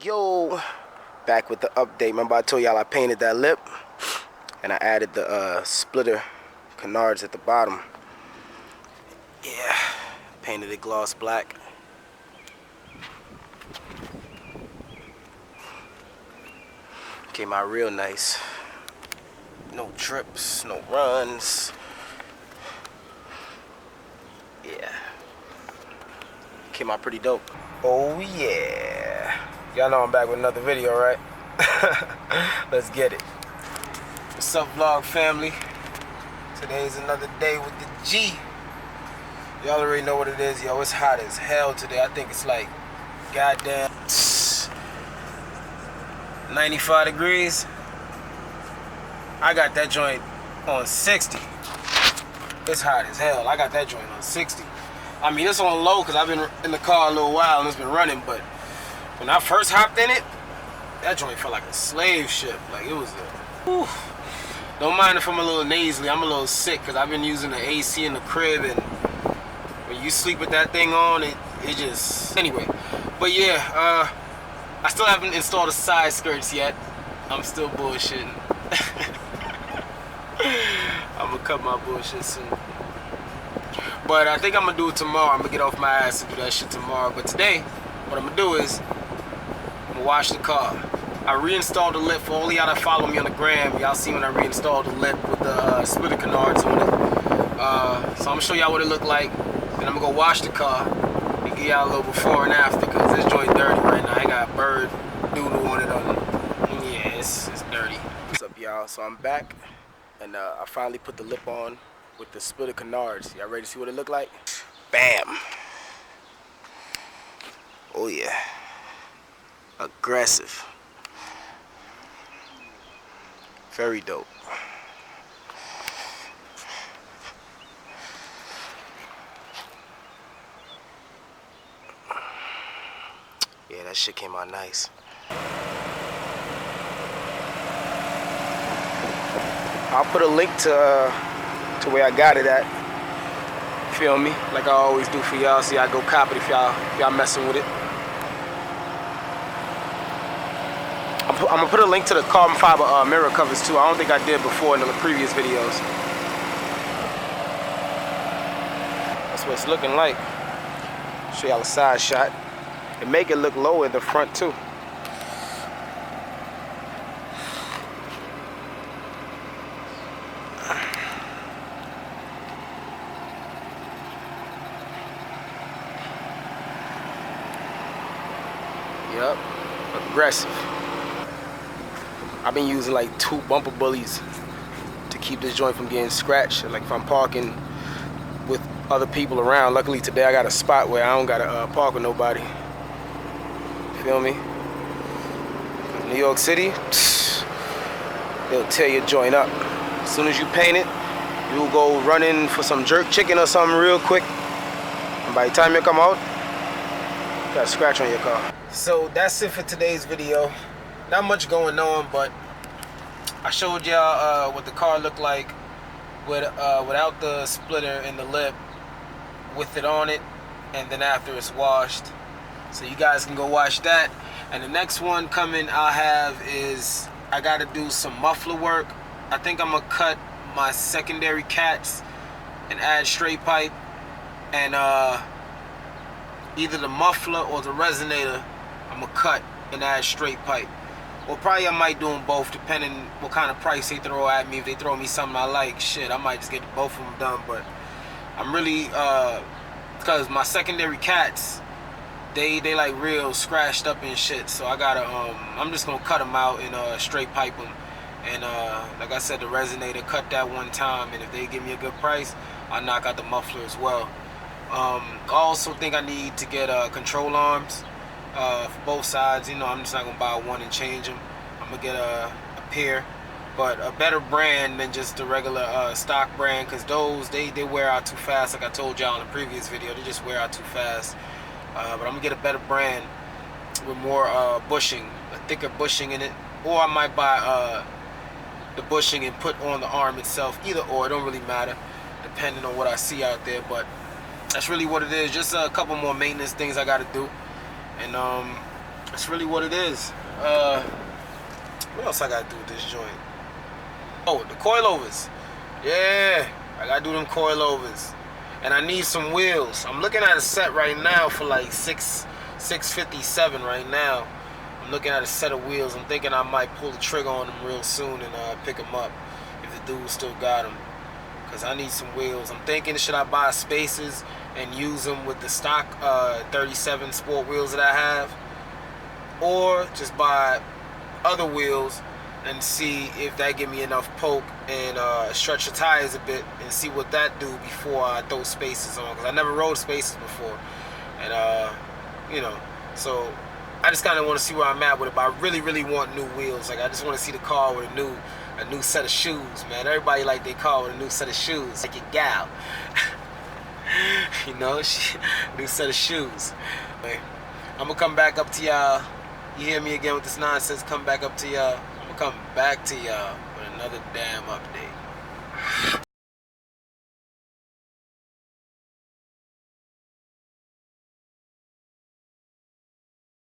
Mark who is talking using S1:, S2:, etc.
S1: Yo, back with the update. Remember I told y'all I painted that lip and I added the splitter canards at the bottom. Yeah, painted it gloss black. Came out real nice. No trips, no runs. Yeah, came out pretty dope. Oh yeah, y'all know I'm back with another video, right? Let's get it. What's up, vlog family? Today's another day with the G. Y'all already know what it is. Yo, it's hot as hell today. I think it's like goddamn 95 degrees. I got that joint on 60. It's hot as hell. I got that joint on 60. I mean, it's on low because I've been in the car a little while and it's been running, but when I first hopped in it, that joint felt like a slave ship. Like, it was a... Whew. Don't mind if I'm a little nasally. I'm a little sick because I've been using the AC in the crib, and when you sleep with that thing on, it just... Anyway, but yeah, I still haven't installed the side skirts yet. I'm still bullshitting. I'm gonna cut my bullshit soon. But I think I'm gonna do it tomorrow. I'm gonna get off my ass and do that shit tomorrow. But today, what I'm gonna do is, I'm gonna wash the car. I reinstalled the lip. For all y'all that follow me on the gram, y'all see when I reinstalled the lip with the splitter canards on it. So I'm gonna show y'all what it looked like. And I'm gonna go wash the car and give y'all a little before and after, because this joint dirty right now. I got bird doodle on it. Yeah, it's dirty. What's up, y'all? So I'm back, and I finally put the lip on with the splitter canards. Y'all ready to see what it look like? Bam! Oh yeah. Aggressive. Very dope. Yeah, that shit came out nice. I'll put a link to where I got it at. Feel me? Like I always do for y'all. See, I go cop it if y'all messing with it. I'm gonna put a link to the carbon fiber mirror covers too. I don't think I did before in the previous videos. That's what it's looking like. Show y'all a side shot. And make it look lower in the front too. Yep, aggressive. I've been using like 2 bumper bullies to keep this joint from getting scratched. Like if I'm parking with other people around. Luckily today I got a spot where I don't gotta park with nobody. Feel me? New York City, they'll tear your joint up. As soon as you paint it, you'll go running for some jerk chicken or something real quick. And by the time you come out, you got a scratch on your car. So that's it for today's video. Not much going on, but I showed y'all what the car looked like without the splitter and the lip, with it on it, and then after it's washed. So you guys can go watch that. And the next one coming I'll have is I gotta do some muffler work. I think I'm gonna cut my secondary cats and add straight pipe, and either the muffler or the resonator I'm gonna cut and add straight pipe. Well, probably I might do them both, depending what kind of price they throw at me. If they throw me something I like, shit, I might just get both of them done. But I'm really, because my secondary cats, they like real scratched up and shit. So I gotta, I'm just gonna cut them out and straight pipe them. And like I said, the resonator, cut that one time. And if they give me a good price, I'll knock out the muffler as well. I also think I need to get control arms. For both sides. You know, I'm just not gonna buy one and change them. I'm gonna get a pair, but a better brand than just the regular stock brand, because those they wear out too fast. Like I told y'all in the previous video, they just wear out too fast. But I'm gonna get a better brand with more bushing, a thicker bushing in it, or I might buy the bushing and put on the arm itself. Either or, it don't really matter, depending on what I see out there. But that's really what it is. Just a couple more maintenance things I gotta do. And That's really what it is. What else I gotta do with this joint? Oh, the coilovers. Yeah, I gotta do them coilovers. And I need some wheels. I'm looking at a set right now for like $657 right now. I'm looking at a set of wheels. I'm thinking I might pull the trigger on them real soon and pick them up if the dude still got them. Cause I need some wheels. I'm thinking, should I buy spacers and use them with the stock 37 sport wheels that I have, or just buy other wheels and see if that give me enough poke and stretch the tires a bit and see what that do before I throw spacers on. Cause I never rode spacers before, and you know, so I just kind of want to see where I'm at with it. But I really want new wheels. Like I just want to see the car with a new set of shoes, man. Everybody like their car with a new set of shoes, like your gal. You know, new set of shoes. I'm gonna come back up to y'all. You hear me again with this nonsense? Come back up to y'all. I'm gonna come back to y'all with another damn update.